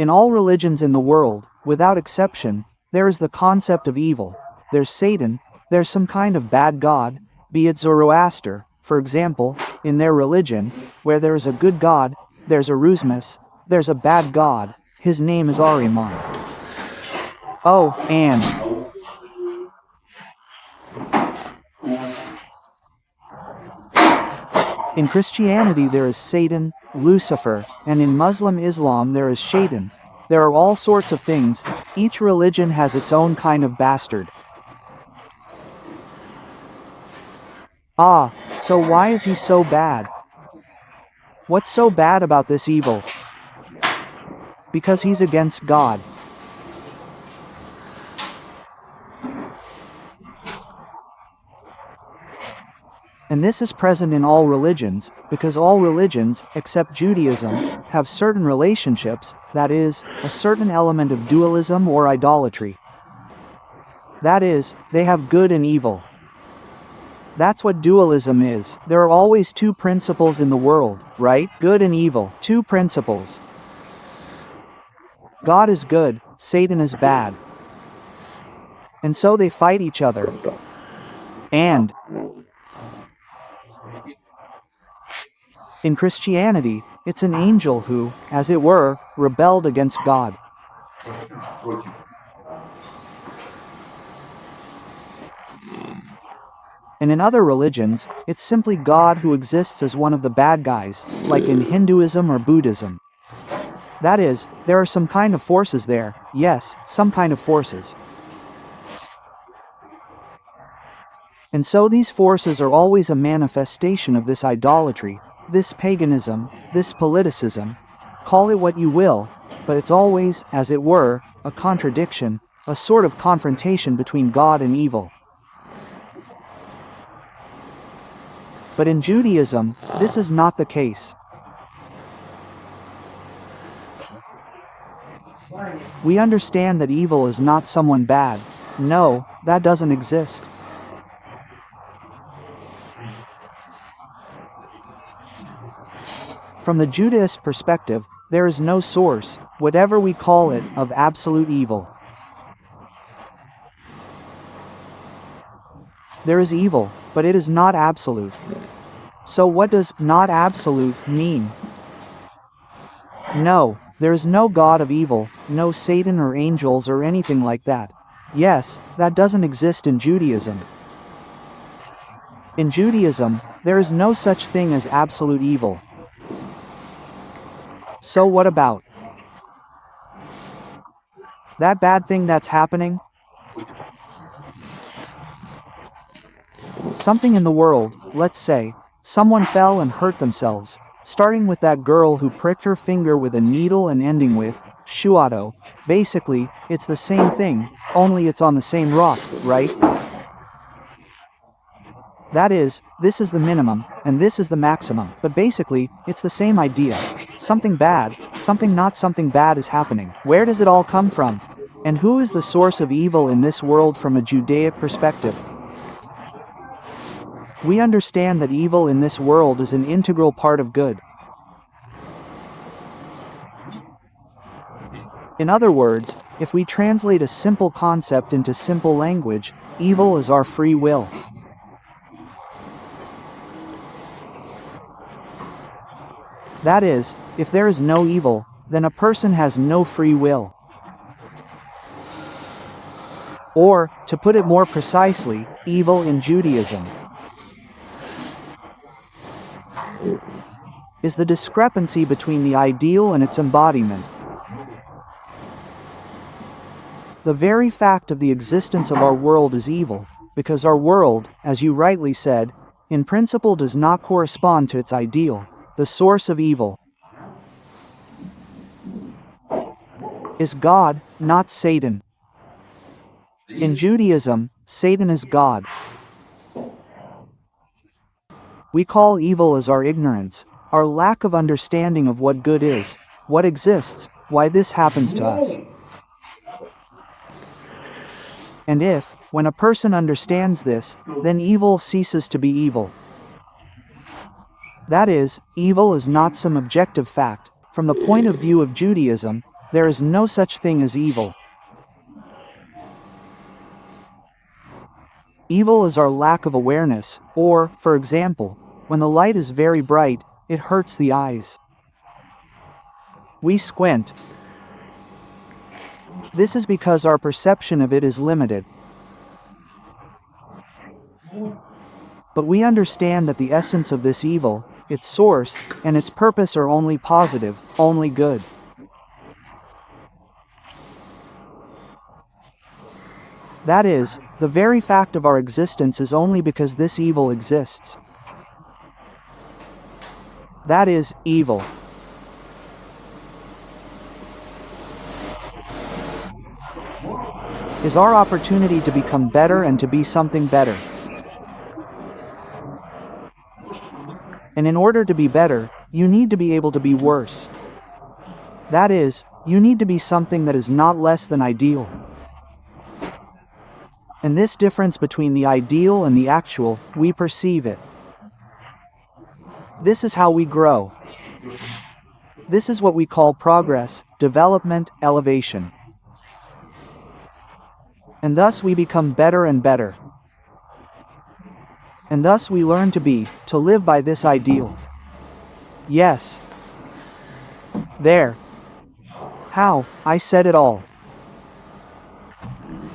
In all religions in the world, without exception, there is the concept of evil. There's Satan, there's some kind of bad god, be it Zoroaster, for example, in their religion, where there is a good god, there's a 𝗧𝗼𝗱𝗲, there's a bad god, his name is Ahriman. Oh, and in Christianity there is Satan, Lucifer, and in Muslim Islam there is Shaitan. There are all sorts of things. Each religion has its own kind of bastard. Ah, so why is he so bad? What's so bad about this evil? Because he's against God. And this is present in all religions, because all religions, except Judaism, have certain relationships, that is, a certain element of dualism or idolatry. That is, they have good and evil. That's what dualism is. There are always two principles in the world, right? Good and evil. Two principles. God is good, Satan is bad. And so they fight each other. And in Christianity, it's an angel who, as it were, rebelled against God. And in other religions, it's simply God who exists as one of the bad guys, like in Hinduism or Buddhism. That is, there are some kind of forces there, yes, some kind of forces. And so these forces are always a manifestation of this idolatry, this paganism, this politicism, call it what you will, but it's always, as it were, a contradiction, a sort of confrontation between God and evil. But in Judaism, this is not the case. We understand that evil is not someone bad. No, that doesn't exist. From the Judaist perspective, there is no source, whatever we call it, of absolute evil. There is evil, but it is not absolute. So what does not absolute mean? No, there is no god of evil, no Satan or angels or anything like that. Yes, that doesn't exist in Judaism. In Judaism, there is no such thing as absolute evil. So what about that bad thing that's happening? Something in the world, let's say, someone fell and hurt themselves, starting with that girl who pricked her finger with a needle and ending with 𝗧𝗏𝗏𝗏𝗏𝗏. Basically, it's the same thing, only it's on the same rock, right? That is, this is the minimum, and this is the maximum, but basically, it's the same idea. Something bad, something not something bad is happening. Where does it all come from? And who is the source of evil in this world from a Judaic perspective? We understand that evil in this world is an integral part of good. In other words, if we translate a simple concept into simple language, evil is our free will. That is, if there is no evil, then a person has no free will. Or, to put it more precisely, evil in Judaism is the discrepancy between the ideal and its embodiment. The very fact of the existence of our world is evil, because our world, as you rightly said, in principle does not correspond to its ideal. The source of evil is God, not Satan. In Judaism, Satan is God. We call evil as our ignorance, our lack of understanding of what good is, what exists, why this happens to us. And if, when a person understands this, then evil ceases to be evil. That is, evil is not some objective fact. From the point of view of Judaism, There is no such thing as evil. Evil is our lack of awareness, or, for example, when the light is very bright, it hurts the eyes. We squint. This is because our perception of it is limited. But we understand that the essence of this evil, its source, and its purpose are only positive, only good. That is, the very fact of our existence is only because this evil exists. That is, evil. Is our opportunity to become better and to be something better. And in order to be better, you need to be able to be worse. That is, you need to be something that is not less than ideal. And this difference between the ideal and the actual, we perceive it. This is how we grow. This is what we call progress, development, elevation. And thus we become better and better. And thus we learn to live by this ideal. Yes. There. How, I said it all.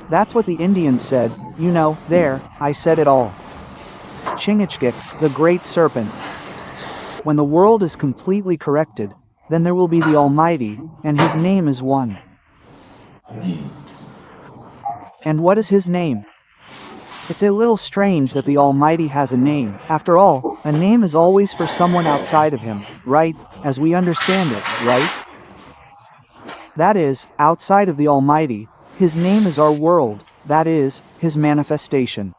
That's what the Indians said, you know, there, I said it all. 𝗧𝗍𝗶𝗁𝗶𝗴𝗲𝗏, the great serpent. When the world is completely corrected, then there will be the Almighty, and His name is one. And what is His name? It's a little strange that the Almighty has a name. After all, a name is always for someone outside of Him, right, as we understand it, right? That is, outside of the Almighty, His name is our world, that is, His manifestation.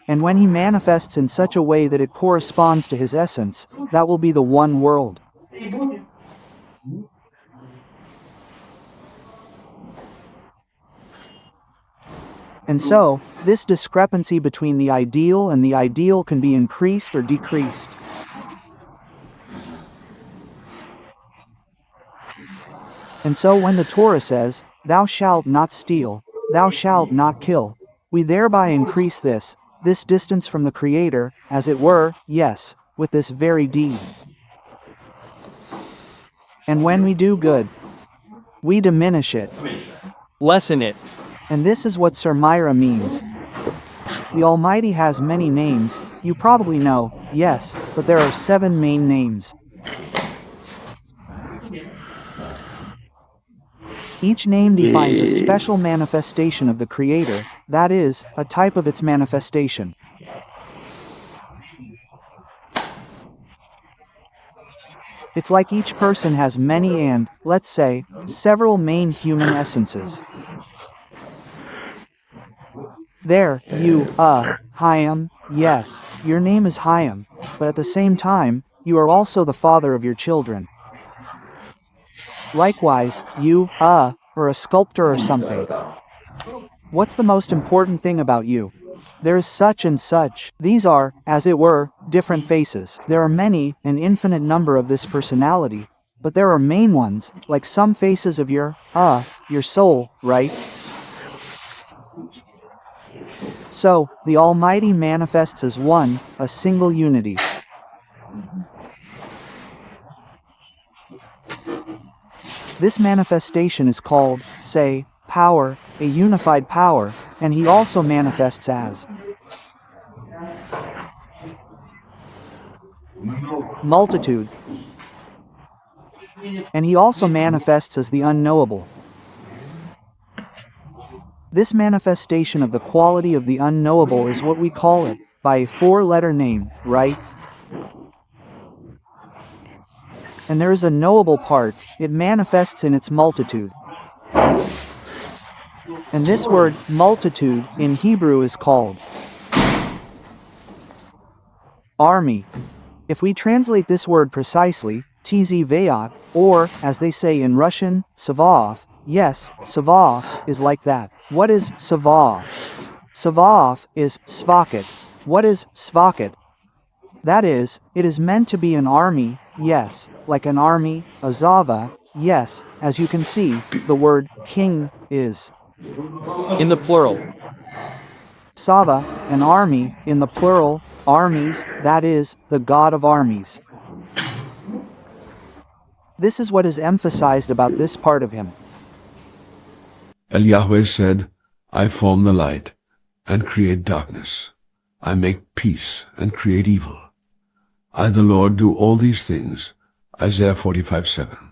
And when He manifests in such a way that it corresponds to His essence, that will be the one world. And so, this discrepancy between the ideal and the ideal can be increased or decreased. And so when the Torah says, "Thou shalt not steal, thou shalt not kill," we thereby increase this distance from the Creator, as it were, yes, with this very deed. And when we do good, we diminish it. Lessen it. And this is what 𝗧𝗿𝗍𝗶𝗁𝗆 means. The Almighty has many names, you probably know, yes, but there are 7 main names. Each name defines a special manifestation of the Creator, that is, a type of its manifestation. It's like each person has many and, let's say, several main human essences. There, you, 𝗖𝘆𝗰𝗍𝗶, yes, your name is 𝗖𝘆𝗰, but at the same time, you are also the father of your children. Likewise, you, or a sculptor or something. What's the most important thing about you? There is such and such. These are, as it were, different faces. There are many, an infinite number of this personality, but there are main ones, like some faces of your soul, right? So, the Almighty manifests as one, a single unity. This manifestation is called, say, power, a unified power, and He also manifests as multitude. And He also manifests as the unknowable. This manifestation of the quality of the unknowable is what we call it, by a 4-letter name, right? And there is a knowable part, it manifests in its multitude. And this word, multitude, in Hebrew is called army. If we translate this word precisely, 𝗍𝗍𝗶𝗁𝗆, or, as they say in Russian, 𝗧𝗏𝗏, yes, 𝗧𝗏𝗏 is like that. What is 𝗧𝗏𝗏? 𝗧𝗏𝗏 is 𝗧𝗏𝗃. What is 𝗧𝗏𝗃? That is, it is meant to be an army, yes, like an army, a 𝗧𝗲, yes, as you can see, the word king is In the plural. 𝗧𝗲, an army, in the plural, armies, that is, the God of armies. This is what is emphasized about this part of him. Yahweh said, I form the light and create darkness. I make peace and create evil. I, the Lord, do all these things. Isaiah 45:7.